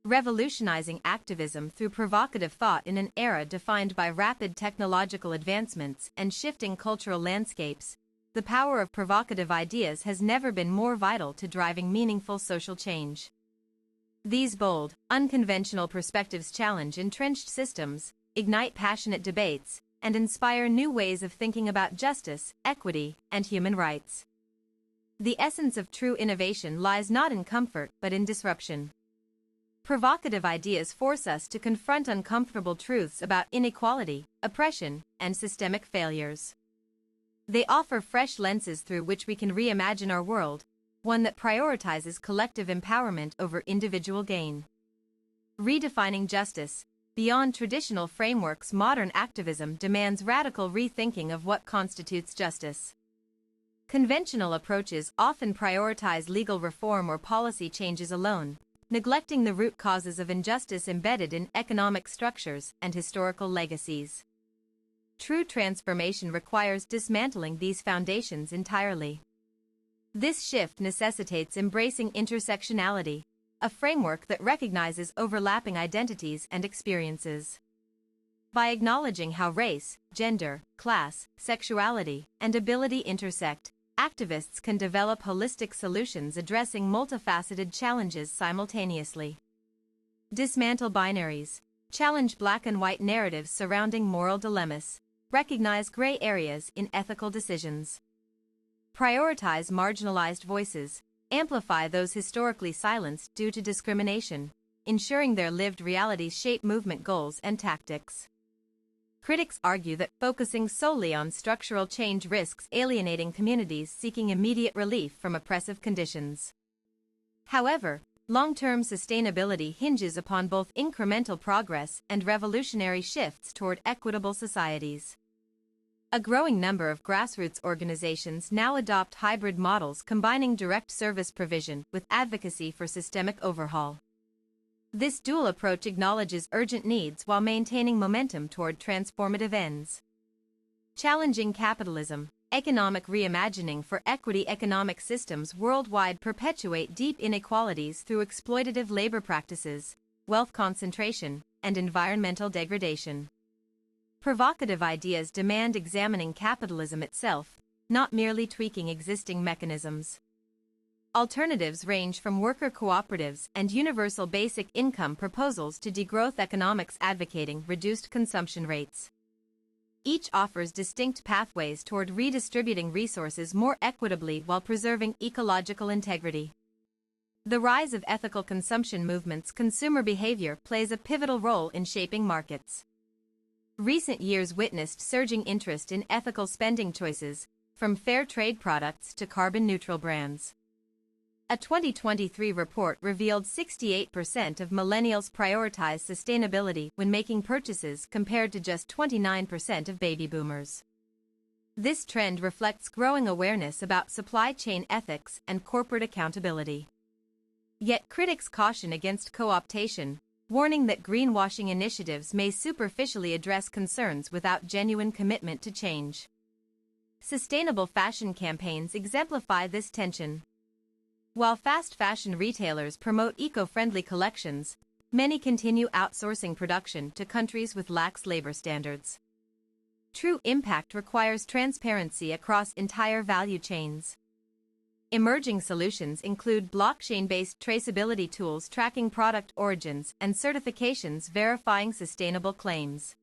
Revolutionizing activism through provocative thought in an era defined by rapid technological advancements and shifting cultural landscapes, the power of provocative ideas has never been more vital to driving meaningful social change. These bold, unconventional perspectives challenge entrenched systems, ignite passionate debates, and inspire new ways of thinking about justice, equity, and human rights. The essence of true innovation lies not in comfort but in disruption. Provocative ideas force us to confront uncomfortable truths about inequality, oppression, and systemic failures. They offer fresh lenses through which we can reimagine our world, one that prioritizes collective empowerment over individual gain. Redefining justice. Beyond traditional frameworks, modern activism demands radical rethinking of what constitutes justice. Conventional approaches often prioritize legal reform or policy changes alone, neglecting the root causes of injustice embedded in economic structures and historical legacies. True transformation requires dismantling these foundations entirely. This shift necessitates embracing intersectionality, a framework that recognizes overlapping identities and experiences. By acknowledging how race, gender, class, sexuality, and ability intersect, activists can develop holistic solutions addressing multifaceted challenges simultaneously. Dismantle binaries, challenge black and white narratives surrounding moral dilemmas, recognize gray areas in ethical decisions. Prioritize marginalized voices, amplify those historically silenced due to discrimination, ensuring their lived realities shape movement goals and tactics. Critics argue that focusing solely on structural change risks alienating communities seeking immediate relief from oppressive conditions. However, long-term sustainability hinges upon both incremental progress and revolutionary shifts toward equitable societies. A growing number of grassroots organizations now adopt hybrid models combining direct service provision with advocacy for systemic overhaul. This dual approach acknowledges urgent needs while maintaining momentum toward transformative ends. Challenging capitalism. Economic reimagining for equity. Economic systems worldwide perpetuate deep inequalities through exploitative labor practices, wealth concentration, and environmental degradation. Provocative ideas demand examining capitalism itself, not merely tweaking existing mechanisms. Alternatives range from worker cooperatives and universal basic income proposals to degrowth economics advocating reduced consumption rates. Each offers distinct pathways toward redistributing resources more equitably while preserving ecological integrity. The rise of ethical consumption movements. Consumer behavior plays a pivotal role in shaping markets. Recent years witnessed surging interest in ethical spending choices, from fair trade products to carbon-neutral brands. A 2023 report revealed 68% of millennials prioritize sustainability when making purchases compared to just 29% of baby boomers. This trend reflects growing awareness about supply chain ethics and corporate accountability. Yet critics caution against co-optation, warning that greenwashing initiatives may superficially address concerns without genuine commitment to change. Sustainable fashion campaigns exemplify this tension. While fast fashion retailers promote eco-friendly collections, many continue outsourcing production to countries with lax labor standards. True impact requires transparency across entire value chains. Emerging solutions include blockchain-based traceability tools tracking product origins and certifications verifying sustainable claims.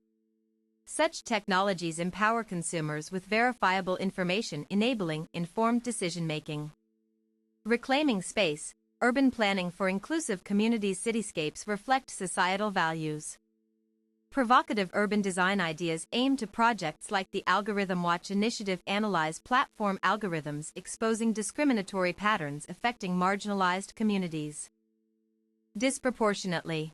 Such technologies empower consumers with verifiable information, enabling informed decision-making. Reclaiming space. Urban planning for inclusive communities. Cityscapes reflect societal values. Provocative urban design ideas aim to projects like the Algorithm Watch initiative analyze platform algorithms exposing discriminatory patterns affecting marginalized communities disproportionately.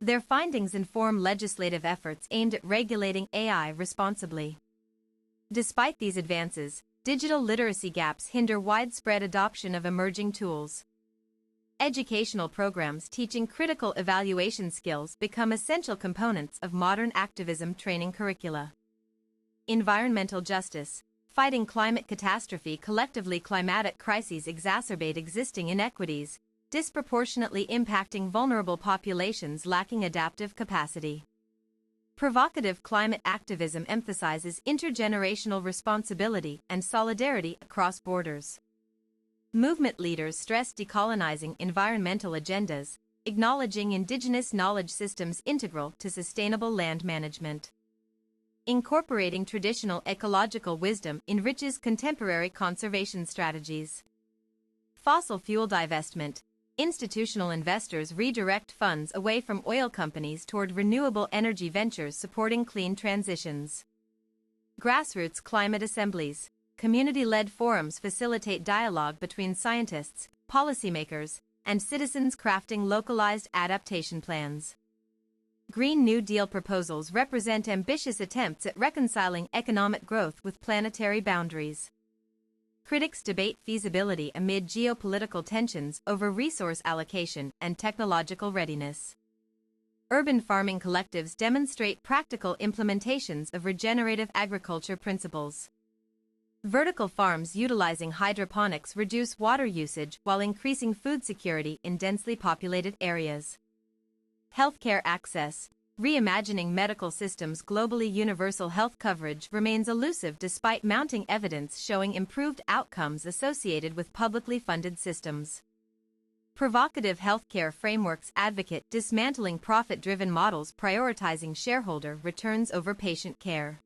Their findings inform legislative efforts aimed at regulating AI responsibly. Despite these advances, digital literacy gaps hinder widespread adoption of emerging tools. Educational programs teaching critical evaluation skills become essential components of modern activism training curricula. Environmental justice. Fighting climate catastrophe. Collectively, climatic crises exacerbate existing inequities, disproportionately impacting vulnerable populations lacking adaptive capacity. Provocative climate activism emphasizes intergenerational responsibility and solidarity across borders. Movement leaders stress decolonizing environmental agendas, acknowledging indigenous knowledge systems integral to sustainable land management. Incorporating traditional ecological wisdom enriches contemporary conservation strategies. Fossil fuel divestment. Institutional investors redirect funds away from oil companies toward renewable energy ventures supporting clean transitions. Grassroots climate assemblies. Community-led forums facilitate dialogue between scientists, policymakers, and citizens crafting localized adaptation plans. Green New Deal proposals represent ambitious attempts at reconciling economic growth with planetary boundaries. Critics debate feasibility amid geopolitical tensions over resource allocation and technological readiness. Urban farming collectives demonstrate practical implementations of regenerative agriculture principles. Vertical farms utilizing hydroponics reduce water usage while increasing food security in densely populated areas. Healthcare access. Reimagining medical systems globally. Universal health coverage remains elusive despite mounting evidence showing improved outcomes associated with publicly funded systems. Provocative healthcare frameworks advocate dismantling profit-driven models prioritizing shareholder returns over patient care.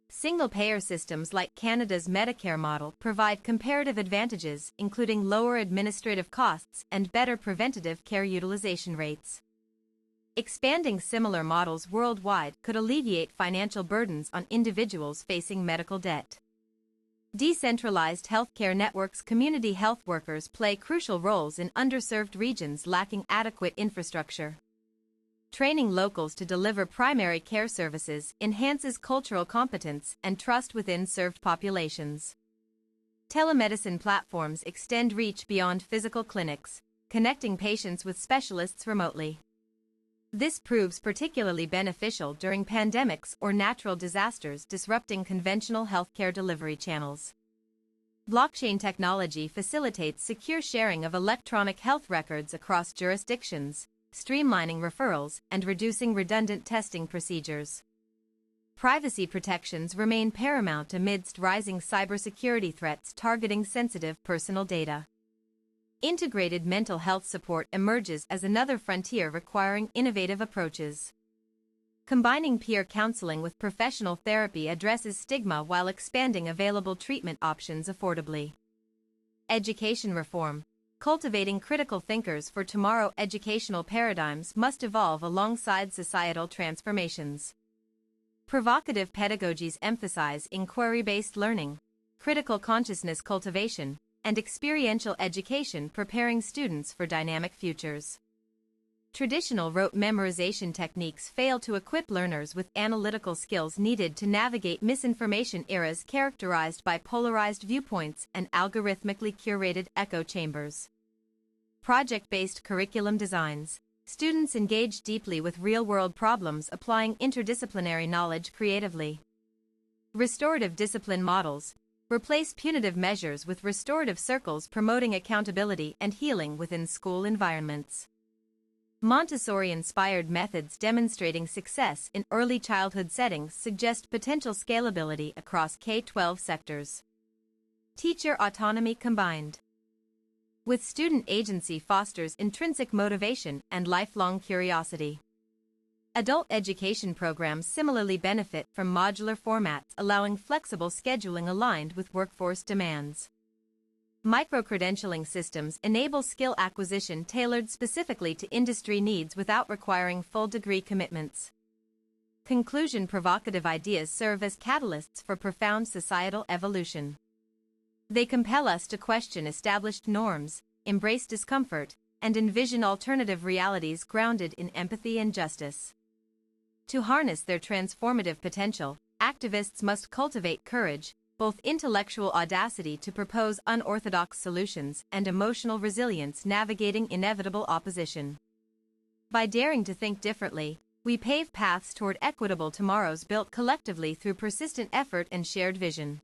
Single-payer systems like Canada's Medicare model provide comparative advantages, including lower administrative costs and better preventative care utilization rates. Expanding similar models worldwide could alleviate financial burdens on individuals facing medical debt. Decentralized healthcare networks. Community health workers play crucial roles in underserved regions lacking adequate infrastructure. Training locals to deliver primary care services enhances cultural competence and trust within served populations. Telemedicine platforms extend reach beyond physical clinics, connecting patients with specialists remotely. This proves particularly beneficial during pandemics or natural disasters disrupting conventional healthcare delivery channels. Blockchain technology facilitates secure sharing of electronic health records across jurisdictions, streamlining referrals and reducing redundant testing procedures. Privacy protections remain paramount amidst rising cybersecurity threats targeting sensitive personal data. Integrated mental health support emerges as another frontier requiring innovative approaches. Combining peer counseling with professional therapy addresses stigma while expanding available treatment options affordably. Education reform. Cultivating critical thinkers for tomorrow. Educational paradigms must evolve alongside societal transformations. Provocative pedagogies emphasize inquiry-based learning, critical consciousness cultivation, and experiential education preparing students for dynamic futures. Traditional rote memorization techniques fail to equip learners with analytical skills needed to navigate misinformation eras characterized by polarized viewpoints and algorithmically curated echo chambers. Project-based curriculum designs. Students engage deeply with real-world problems applying interdisciplinary knowledge creatively. Restorative discipline models. Replace punitive measures with restorative circles promoting accountability and healing within school environments. Montessori-inspired methods demonstrating success in early childhood settings suggest potential scalability across K-12 sectors. Teacher autonomy combined with student agency fosters intrinsic motivation and lifelong curiosity. Adult education programs similarly benefit from modular formats allowing flexible scheduling aligned with workforce demands. Micro-credentialing systems enable skill acquisition tailored specifically to industry needs without requiring full degree commitments. Conclusion. Provocative ideas serve as catalysts for profound societal evolution. They compel us to question established norms, embrace discomfort, and envision alternative realities grounded in empathy and justice. To harness their transformative potential, activists must cultivate courage, both intellectual audacity to propose unorthodox solutions and emotional resilience navigating inevitable opposition. By daring to think differently, we pave paths toward equitable tomorrows built collectively through persistent effort and shared vision.